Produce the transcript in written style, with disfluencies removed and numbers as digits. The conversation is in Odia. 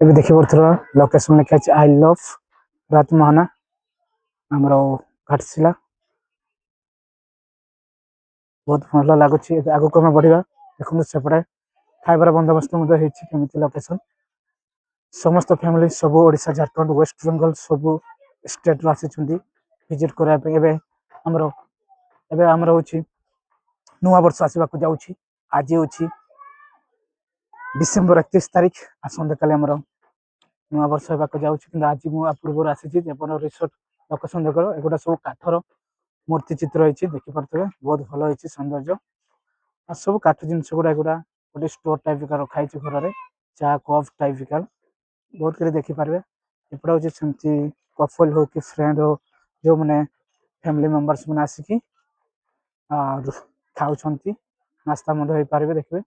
ଏବେ ଦେଖିପାରୁଥିବା ଲୋକେସନ ଲେଖା ଅଛି ଆଇ ଲଭ୍ ରାତମୋହନା ଆମର ଘାଟଶିଳା। ବହୁତ ଭଲ ଲାଗୁଛି। ଏବେ ଆଗକୁ ଆମେ ବଢିବା। ଦେଖନ୍ତୁ ସେପଟେ ଖାଇବାର ବନ୍ଦୋବସ୍ତ ମଧ୍ୟ ହେଇଛି। କେମିତି ଲୋକେସନ ସମସ୍ତ ଫ୍ୟାମିଲି ସବୁ ଓଡ଼ିଶା ଝାରଖଣ୍ଡ ୱେଷ୍ଟ ବେଙ୍ଗଲ ସବୁ ଷ୍ଟେଟରୁ ଆସିଛନ୍ତି ଭିଜିଟ କରିବା ପାଇଁ। ଏବେ ଆମର ହଉଛି ନୂଆ ବର୍ଷ ଆସିବାକୁ ଯାଉଛି। ଆଜି ହଉଛି ଡିସେମ୍ବର 31 ତାରିଖ। ଆସନ୍ତାକାଲି ଆମର ନୂଆ ବର୍ଷ ହେବାକୁ ଯାଉଛି। କିନ୍ତୁ ଆଜି ମୁଁ ପୂର୍ବରୁ ଆସିଛି ଯେପନ ରିସୋର୍ଟ ଲୋକେସନ ଦେଖ ଏଗୁଟା ସବୁ କାଠର ମୂର୍ତ୍ତି ଚିତ୍ର ହେଇଛି। ଦେଖିପାରୁଥିବେ ବହୁତ ଭଲ ହେଇଛି ସୌନ୍ଦର୍ଯ୍ୟ। ଆଉ ସବୁ କାଠ ଜିନିଷ ଗୁଡା ଗୋଟେ ଷ୍ଟୋର ଟାଇପ ରଖା ହେଇଛି ଘରରେ। ଚା କପ୍ ଟାଇପ ବହୁତ କିଛି ଦେଖିପାରିବେ। ଏପଟେ ହଉଛି ସେମିତି କପଲ ହଉ କି ଫ୍ରେଣ୍ଡ ହଉ ଯୋଉମାନେ ଫ୍ୟାମିଲି ମେମ୍ବର୍ସ ମାନେ ଆସିକି ଖାଉଛନ୍ତି। ନାସ୍ତା ମଧ୍ୟ ହେଇପାରିବେ। ଦେଖିବେ